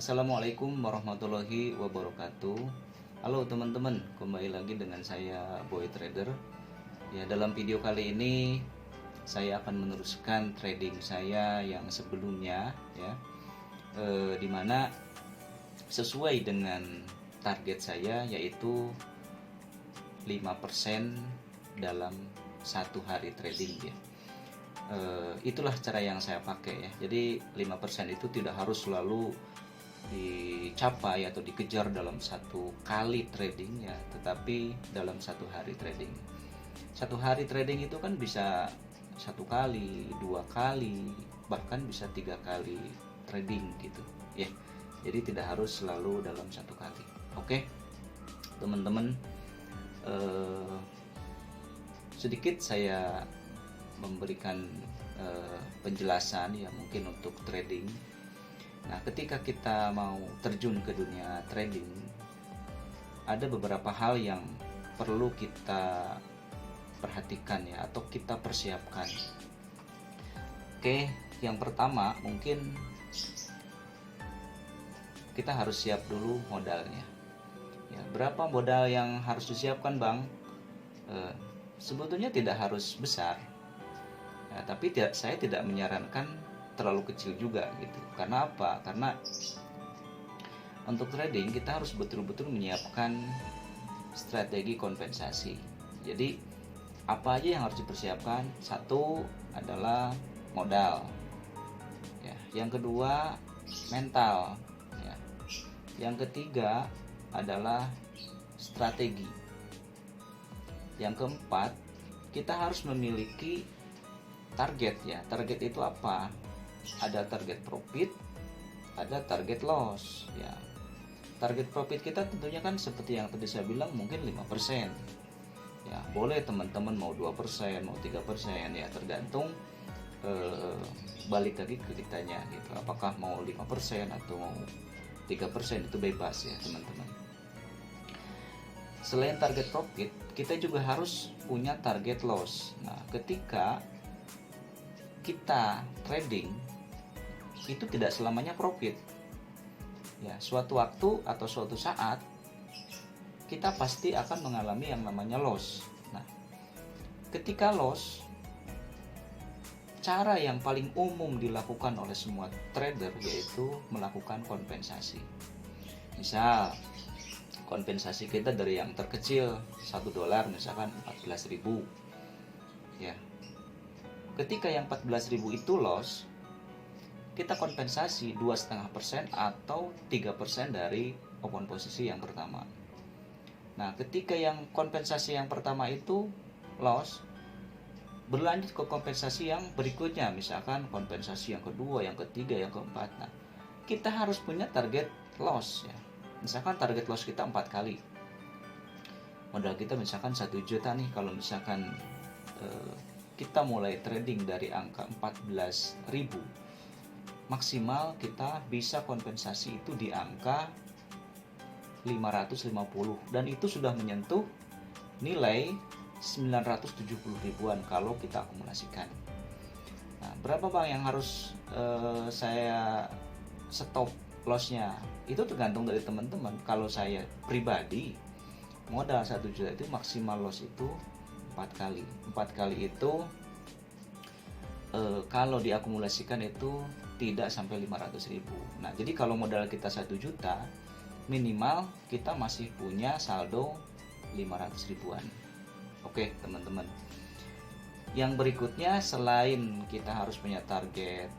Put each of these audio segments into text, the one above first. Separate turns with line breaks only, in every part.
Assalamualaikum warahmatullahi wabarakatuh. Halo teman-teman, kembali lagi dengan saya Boy Trader. Ya, dalam video kali ini saya akan meneruskan trading saya yang sebelumnya ya. Dimana sesuai dengan target saya yaitu 5% dalam satu hari trading ya. Itulah cara yang saya pakai ya. Jadi 5% itu tidak harus selalu dicapai atau dikejar dalam satu kali trading ya, tetapi dalam satu hari trading. Satu hari trading itu kan bisa satu kali, dua kali, bahkan bisa tiga kali trading gitu ya. Jadi tidak harus selalu dalam satu kali. Oke, teman-teman, sedikit saya memberikan penjelasan ya mungkin untuk trading. Nah, ketika kita mau terjun ke dunia trading, ada beberapa hal yang perlu kita perhatikan ya, atau kita persiapkan. Oke, yang pertama mungkin kita harus siap dulu modalnya. Ya, berapa modal yang harus disiapkan, Bang? Sebetulnya tidak harus besar, ya, tapi saya tidak menyarankan terlalu kecil juga gitu. Karena apa? Karena untuk trading kita harus betul-betul menyiapkan strategi kompensasi. Jadi apa aja yang harus dipersiapkan? Satu adalah modal. Ya, yang kedua mental. Ya. Yang ketiga adalah strategi. Yang keempat, kita harus memiliki target ya. Target itu apa? Ada target profit, ada target loss ya. Target profit kita tentunya kan seperti yang tadi saya bilang mungkin 5%. Ya, boleh teman-teman mau 2%, mau 3% ya, tergantung balik lagi ke kitanya gitu. Apakah mau 5% atau mau 3%, itu bebas ya, teman-teman. Selain target profit, kita juga harus punya target loss. Nah, ketika kita trading itu tidak selamanya profit ya, suatu waktu atau suatu saat kita pasti akan mengalami yang namanya loss. Nah, ketika loss, cara yang paling umum dilakukan oleh semua trader yaitu melakukan kompensasi. Misal kompensasi kita dari yang terkecil $1 misalkan 14.000 ya. Ketika yang 14.000 itu loss, kita kompensasi 2,5% atau 3% dari open posisi yang pertama. Nah, ketika yang kompensasi yang pertama itu loss, berlanjut ke kompensasi yang berikutnya, misalkan kompensasi yang kedua, yang ketiga, yang keempat. Nah, kita harus punya target loss ya. Misalkan target loss kita 4 kali. Modal kita misalkan 1 juta nih, kalau misalkan kita mulai trading dari angka 14.000, maksimal kita bisa kompensasi itu di angka 550, dan itu sudah menyentuh nilai 970 ribuan kalau kita akumulasikan. Nah, berapa Bang yang harus saya stop lossnya? Itu tergantung dari teman-teman. Kalau saya pribadi, modal 1 juta itu maksimal loss itu 4 kali. 4 kali itu kalau diakumulasikan itu tidak sampai 500.000. Nah, jadi kalau modal kita 1 juta, minimal kita masih punya saldo 500 ribuan. Oke, teman-teman. Yang berikutnya, selain kita harus punya target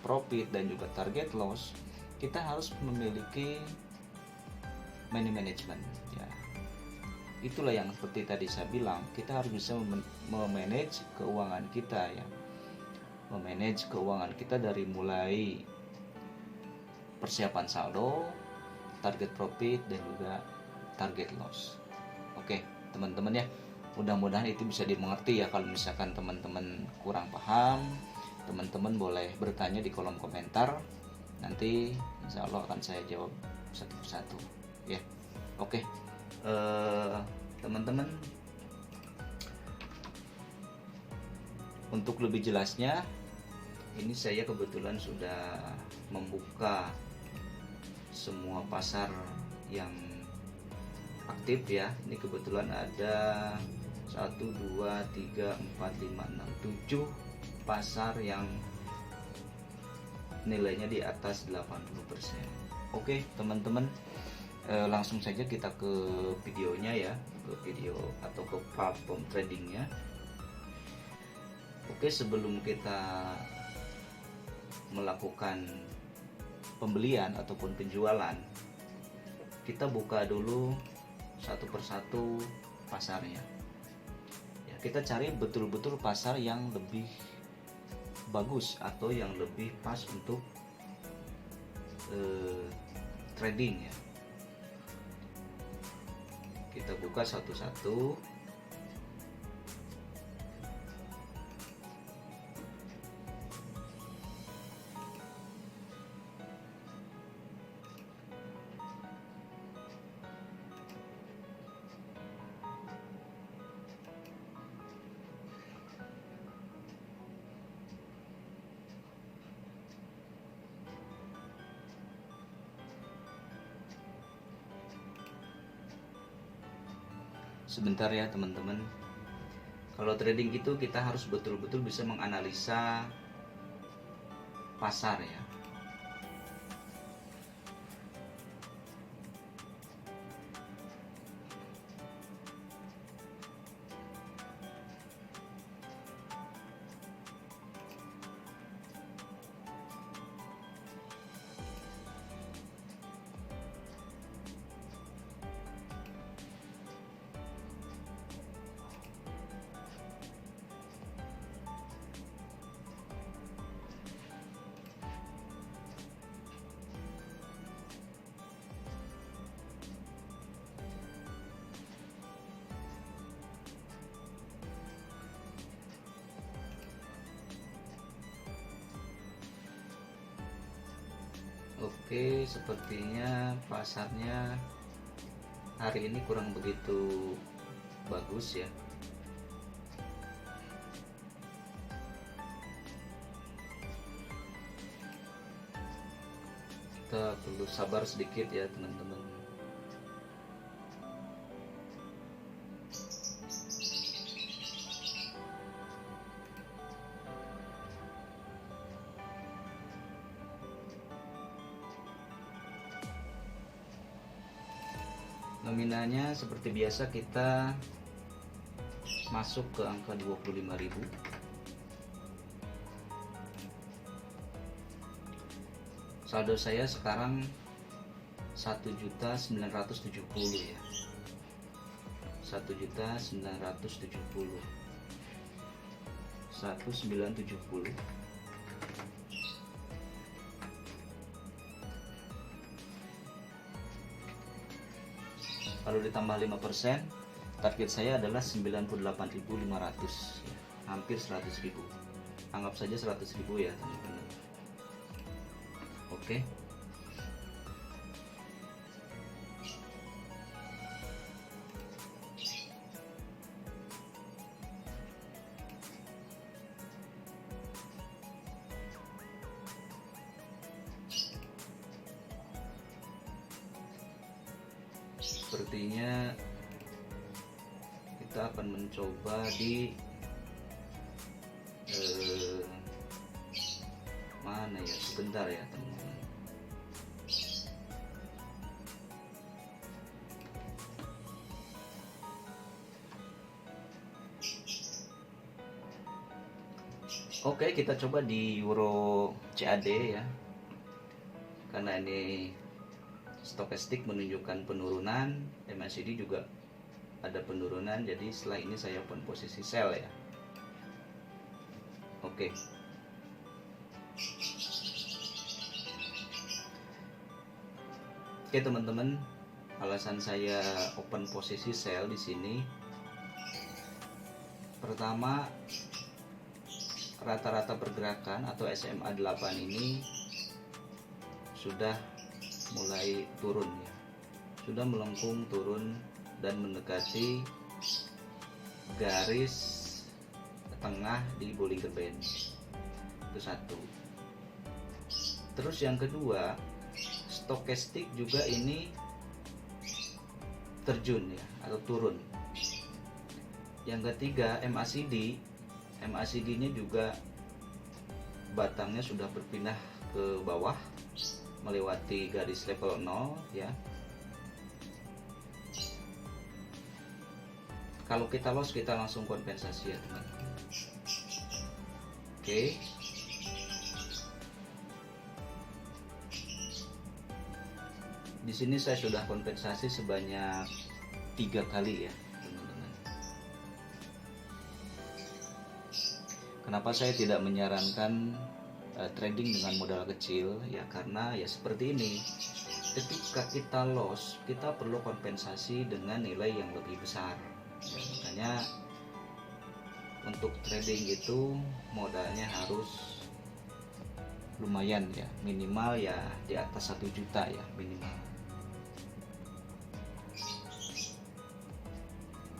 profit dan juga target loss, kita harus memiliki money management ya. Itulah yang seperti tadi saya bilang, kita harus bisa memanage keuangan kita ya. Memanage keuangan kita dari mulai persiapan saldo, target profit, dan juga target loss. Oke, teman-teman ya, mudah-mudahan itu bisa dimengerti ya. Kalau misalkan teman-teman kurang paham, teman-teman boleh bertanya di kolom komentar. Nanti insya Allah akan saya jawab satu persatu ya. Oke, teman-teman, untuk lebih jelasnya ini saya kebetulan sudah membuka semua pasar yang aktif ya. Ini kebetulan ada 1, 2, 3, 4, 5, 6, 7 pasar yang nilainya di atas 80%. Oke teman-teman, langsung saja kita ke videonya ya, ke video atau ke platform tradingnya. Oke, sebelum kita melakukan pembelian ataupun penjualan, kita buka dulu satu persatu pasarnya ya. Kita cari betul-betul pasar yang lebih bagus atau yang lebih pas untuk trading ya. Kita buka satu-satu. Sebentar ya teman-teman. Kalau trading itu kita harus betul-betul bisa menganalisa pasar ya. Oke, sepertinya pasarnya hari ini kurang begitu bagus ya. Kita perlu sabar sedikit ya teman-teman. Nominalnya seperti biasa kita masuk ke angka 25.000. Saldo saya sekarang 1.970 ya. 1.970. 1970. Kalau ditambah 5%, target saya adalah 98.500 ya, hampir 100.000. Anggap saja 100.000 ya teman-teman. Oke. Sepertinya kita akan mencoba di mana ya, sebentar ya teman-teman. Oke, kita coba di Euro CAD ya, karena ini stokastik menunjukkan penurunan, MACD juga ada penurunan, jadi setelah ini saya open posisi sell ya. Oke. Oke teman-teman, alasan saya open posisi sell di sini, pertama, rata-rata pergerakan atau SMA 8 ini sudah mulai turun ya, sudah melengkung turun dan mendekati garis tengah di Bollinger Band. Itu satu. Terus yang kedua, stokastik juga ini terjun ya atau turun. Yang ketiga, MACD-nya juga batangnya sudah berpindah ke bawah melewati garis level 0 ya. Kalau kita loss, kita langsung kompensasi ya teman-teman. Oke. Di sini saya sudah kompensasi sebanyak 3 kali ya teman-teman. Kenapa saya tidak menyarankan trading dengan modal kecil ya, karena ya seperti ini, ketika kita loss kita perlu kompensasi dengan nilai yang lebih besar ya, makanya untuk trading itu modalnya harus lumayan ya, minimal ya di atas 1 juta ya minimal.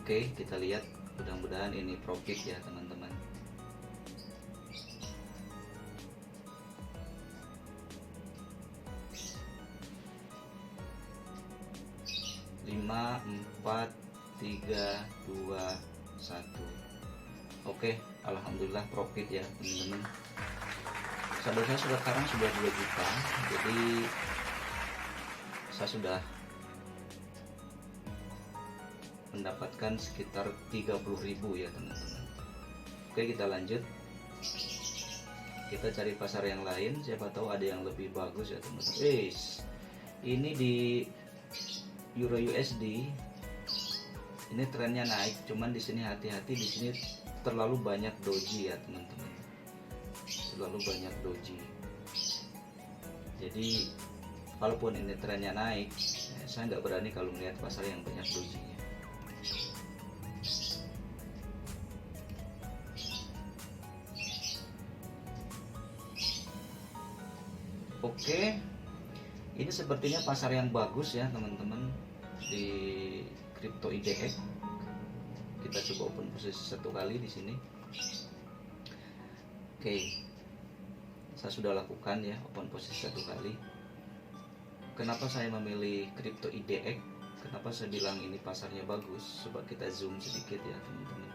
Oke, kita lihat, mudah-mudahan ini profit ya teman-teman. Lima, 4, 3, 2, 1. Oke, alhamdulillah profit ya teman-teman. Saldo saya sekarang sudah 2 juta, jadi saya sudah mendapatkan sekitar 30.000 ya teman-teman. Oke, kita lanjut, kita cari pasar yang lain, siapa tahu ada yang lebih bagus ya teman-teman. Ini di Euro USD ini trennya naik, cuman di sini hati-hati, di sini terlalu banyak doji ya teman-teman, terlalu banyak doji. Jadi walaupun ini trennya naik, saya nggak berani kalau melihat pasar yang banyak dojinya. Oke, ini sepertinya pasar yang bagus ya teman-teman di Crypto IDX. Kita coba open posisi 1 kali di sini. Oke, saya sudah lakukan ya open posisi 1 kali. Kenapa saya memilih Crypto IDX? Kenapa saya bilang ini pasarnya bagus? Coba kita zoom sedikit ya teman-teman.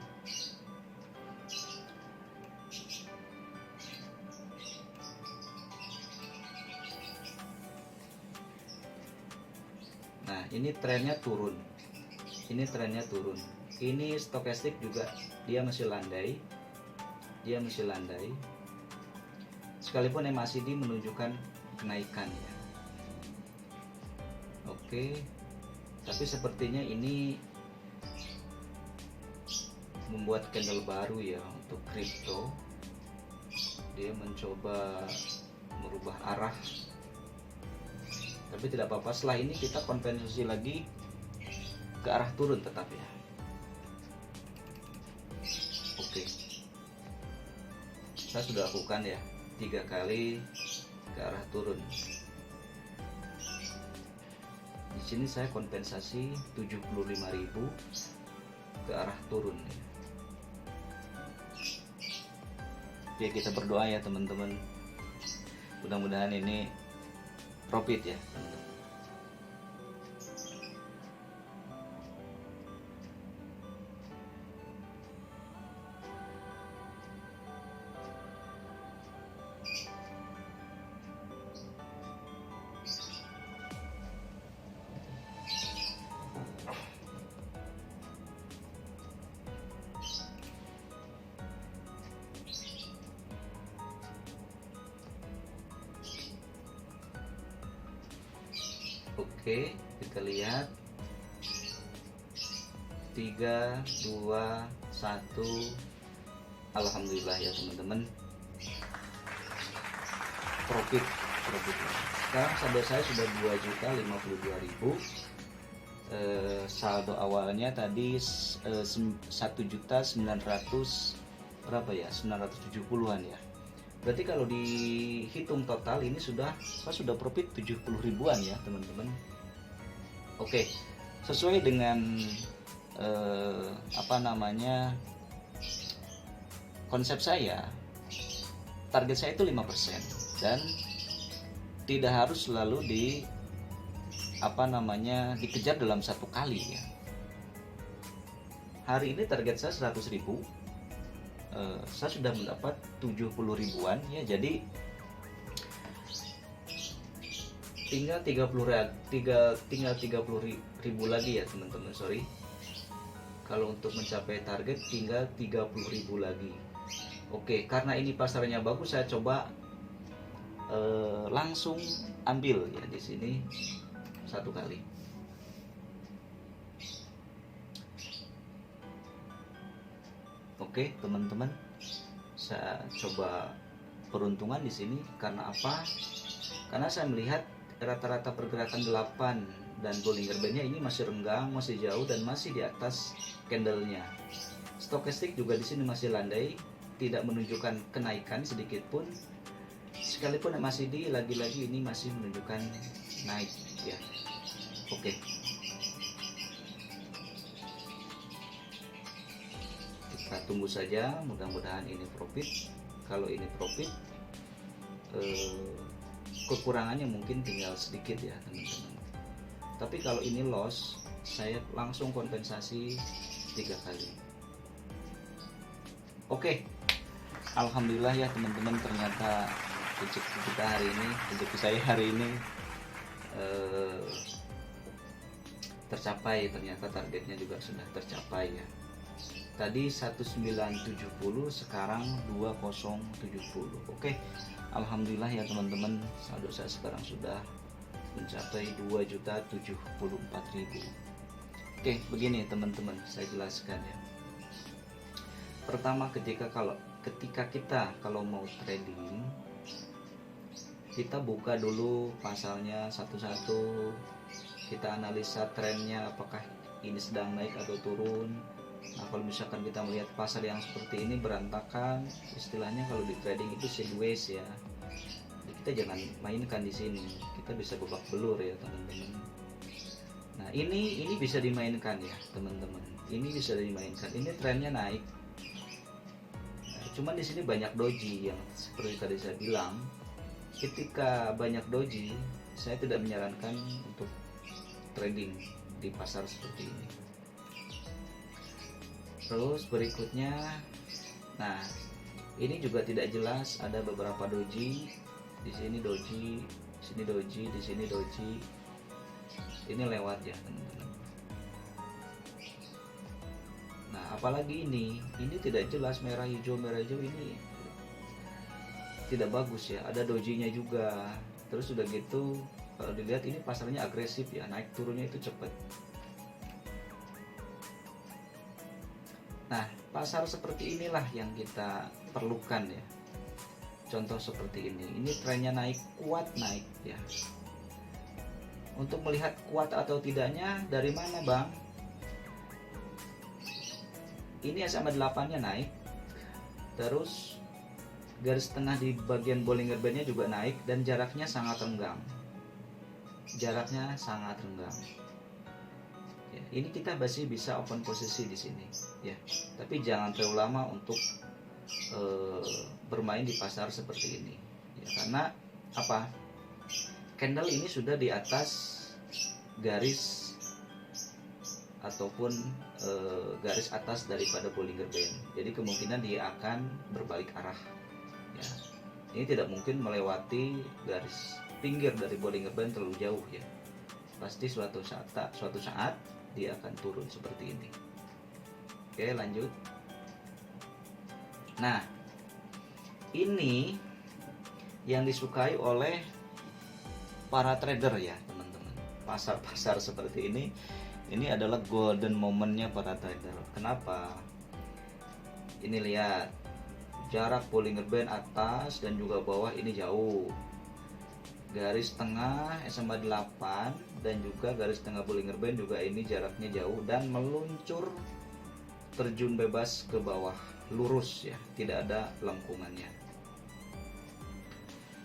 Nah, ini trennya turun. Ini trennya turun. Ini stokastik juga dia masih landai. Dia masih landai. Sekalipun MACD menunjukkan kenaikan ya. Oke. Tapi sepertinya ini membuat candle baru ya untuk kripto. Dia mencoba merubah arah. Tapi tidak apa-apa, setelah ini kita kompensasi lagi ke arah turun tetap ya. Oke, saya sudah lakukan ya 3 kali ke arah turun. Di sini saya kompensasi 75.000 ke arah turun ya. Oke, kita berdoa ya teman-teman, mudah-mudahan ini profit ya teman-teman. Oke, kita lihat 3, 2, 1. Alhamdulillah ya teman-teman, profit. Sekarang saldo saya sudah 2.052.000. Saldo awalnya tadi 1.900 berapa ya, 970-an ya. Berarti kalau dihitung total ini sudah profit 70 ribuan ya teman-teman. Oke, sesuai dengan konsep saya, target saya itu 5%, dan tidak harus selalu dikejar dalam satu kali ya. Hari ini target saya 100.000, saya sudah mendapat 70 ribuan ya, jadi tinggal 30 ribu lagi ya teman-teman. Kalau untuk mencapai target tinggal 30 ribu lagi. Oke, karena ini pasarnya bagus, saya coba langsung ambil ya di sini satu kali. Oke teman-teman, saya coba peruntungan di sini. Karena apa? Karena saya melihat rata-rata pergerakan 8 dan Bollinger Band-nya ini masih renggang, masih jauh, dan masih di atas candle-nya. Stokastik juga di sini masih landai, tidak menunjukkan kenaikan sedikit pun. Sekalipun masih lagi-lagi ini masih menunjukkan naik ya. Oke. Kita tunggu saja, mudah-mudahan ini profit. Kalau ini profit, kekurangannya mungkin tinggal sedikit ya teman-teman. Tapi kalau ini loss, saya langsung kompensasi 3 kali. Oke, alhamdulillah ya teman-teman, ternyata rezeki kita hari ini, rezeki saya hari ini tercapai. Ternyata targetnya juga sudah tercapai ya. Tadi 1970, sekarang 2070. Oke, alhamdulillah ya teman-teman, saldo saya sekarang sudah mencapai 2.074.000. Oke, begini teman-teman, saya jelaskan ya. Pertama, ketika kita kalau mau trading, kita buka dulu pasarnya satu-satu, kita analisa trennya, apakah ini sedang naik atau turun. Nah, kalau misalkan kita melihat pasar yang seperti ini berantakan, istilahnya kalau di trading itu sideways ya. Jadi kita jangan mainkan di sini. Kita bisa babak belur ya teman-teman. Nah, ini bisa dimainkan ya teman-teman. Ini bisa dimainkan. Ini trennya naik. Nah, cuman di sini banyak doji yang seperti tadi saya bilang. Ketika banyak doji, saya tidak menyarankan untuk trading di pasar seperti ini. Terus berikutnya, nah ini juga tidak jelas, ada beberapa doji, di sini doji, di sini doji, di sini doji. Ini lewat ya teman-teman. Nah apalagi ini tidak jelas, merah hijau ini tidak bagus ya. Ada dojinya juga. Terus udah gitu, kalau dilihat ini pasarnya agresif ya, naik turunnya itu cepat. Nah, pasar seperti inilah yang kita perlukan ya. Contoh seperti ini trennya naik, kuat naik ya. Untuk melihat kuat atau tidaknya dari mana bang? Ini SMA 8-nya naik, terus garis tengah di bagian Bollinger Band-nya juga naik, dan jaraknya sangat renggang. Jaraknya sangat renggang. Ya, ini kita masih bisa open posisi di sini ya, tapi jangan terlalu lama untuk bermain di pasar seperti ini ya. Karena apa? Candle ini sudah di atas garis ataupun garis atas daripada Bollinger Band, jadi kemungkinan dia akan berbalik arah ya. Ini tidak mungkin melewati garis pinggir dari Bollinger Band terlalu jauh ya. Pasti suatu saat dia akan turun seperti ini. Oke, lanjut. Nah, ini yang disukai oleh para trader ya teman-teman. Pasar-pasar seperti ini adalah golden momennya para trader. Kenapa? Ini lihat, jarak Bollinger Band atas dan juga bawah ini jauh. Garis tengah SMA 8 dan juga garis tengah Bollinger Band juga ini jaraknya jauh, dan meluncur terjun bebas ke bawah, lurus ya, tidak ada lengkungannya.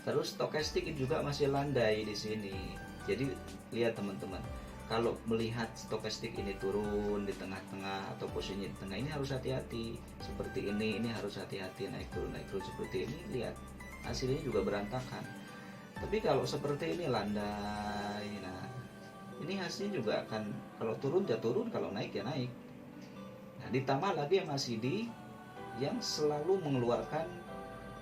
Terus stokastik juga masih landai di sini. Jadi lihat teman-teman, kalau melihat stokastik ini turun di tengah-tengah atau posisinya di tengah, ini harus hati-hati. Seperti ini harus hati-hati, naik turun seperti ini. Lihat hasilnya juga berantakan. Tapi kalau seperti ini landai, nah ini hasilnya juga akan, kalau turun ya turun, kalau naik ya naik. Nah, ditambah lagi yang MACD yang selalu mengeluarkan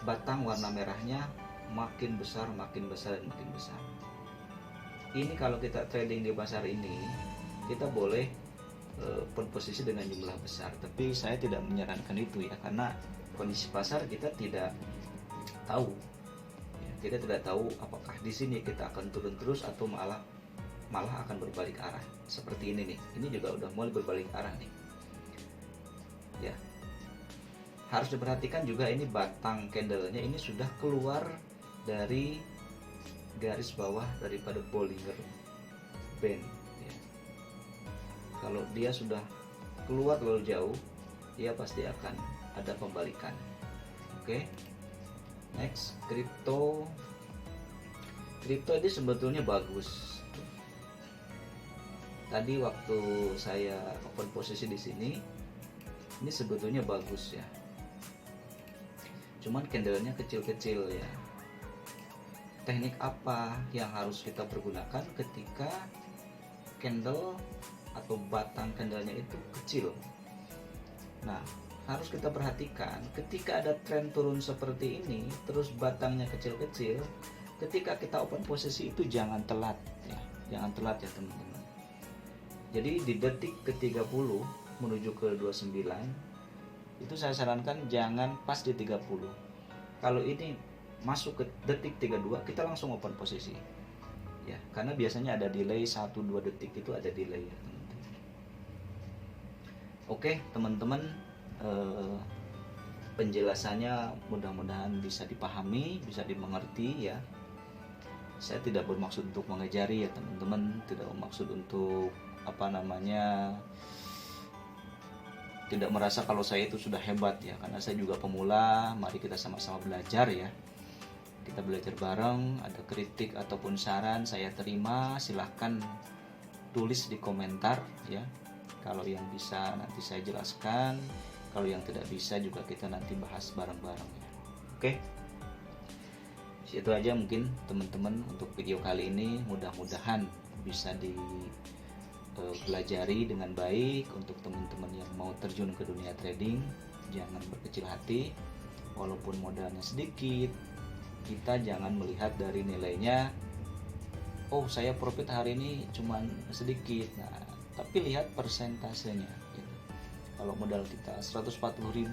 batang warna merahnya makin besar, makin besar, dan makin besar. Ini kalau kita trading di pasar ini, kita boleh berposisi dengan jumlah besar, tapi saya tidak menyarankan itu ya, karena kondisi pasar kita tidak tahu. Kita tidak tahu apakah di sini kita akan turun terus atau malah akan berbalik arah. Seperti ini nih, ini juga udah mulai berbalik arah nih. Ya, harus diperhatikan juga ini batang candlenya ini sudah keluar dari garis bawah daripada Bollinger Band. Ya. Kalau dia sudah keluar terlalu jauh, dia pasti akan ada pembalikan. Oke. Next, kripto ini sebetulnya bagus. Tadi waktu saya open posisi di sini, ini sebetulnya bagus ya. Cuman candlenya kecil-kecil ya. Teknik apa yang harus kita pergunakan ketika candle atau batang candlenya itu kecil? Nah, harus kita perhatikan ketika ada tren turun seperti ini terus batangnya kecil-kecil, ketika kita open posisi itu jangan telat ya, jangan telat ya teman-teman. Jadi di detik ke-30 menuju ke 29 itu saya sarankan jangan pas di 30. Kalau ini masuk ke detik 32 kita langsung open posisi ya, karena biasanya ada delay 1-2 detik, itu ada delay ya teman-teman. Oke teman-teman, penjelasannya mudah-mudahan bisa dipahami, bisa dimengerti ya. Saya tidak bermaksud untuk mengajari ya teman-teman, tidak bermaksud untuk tidak merasa kalau saya itu sudah hebat ya, karena saya juga pemula. Mari kita sama-sama belajar ya, kita belajar bareng. Ada kritik ataupun saran saya terima, silahkan tulis di komentar ya. Kalau yang bisa nanti saya jelaskan, kalau yang tidak bisa juga kita nanti bahas bareng-bareng ya. Oke, itu aja mungkin teman-teman untuk video kali ini. Mudah-mudahan bisa dipelajari dengan baik. Untuk teman-teman yang mau terjun ke dunia trading, jangan berkecil hati. Walaupun modalnya sedikit, kita jangan melihat dari nilainya, oh saya profit hari ini cuman sedikit. Nah, tapi lihat persentasenya gitu. Kalau modal kita 140.000,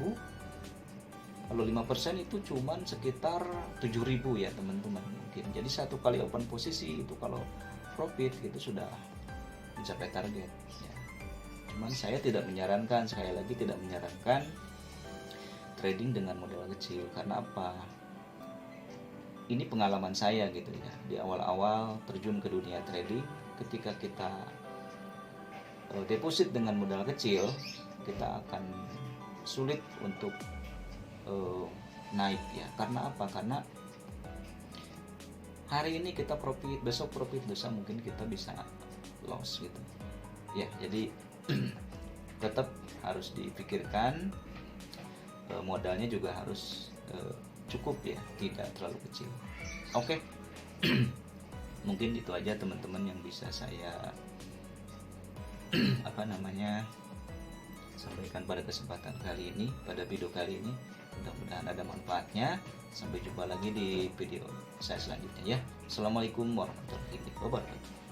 kalau 5% itu cuman sekitar 7.000 ya teman-teman mungkin. Jadi satu kali open posisi itu kalau profit itu sudah mencapai target ya. Cuman saya tidak menyarankan, sekali lagi tidak menyarankan trading dengan modal kecil. Karena apa? Ini pengalaman saya gitu ya. Di awal-awal terjun ke dunia trading, ketika kita deposit dengan modal kecil, kita akan sulit untuk naik ya. Karena apa? Karena hari ini kita profit, besok profit, lusa mungkin kita bisa loss gitu ya. Jadi tetap harus dipikirkan, modalnya juga harus cukup ya, tidak terlalu kecil. Oke. Mungkin itu aja teman-teman yang bisa saya sampaikan pada kesempatan kali ini, pada video kali ini. Mudah-mudahan ada manfaatnya. Sampai jumpa lagi di video saya selanjutnya ya. Assalamualaikum warahmatullahi wabarakatuh.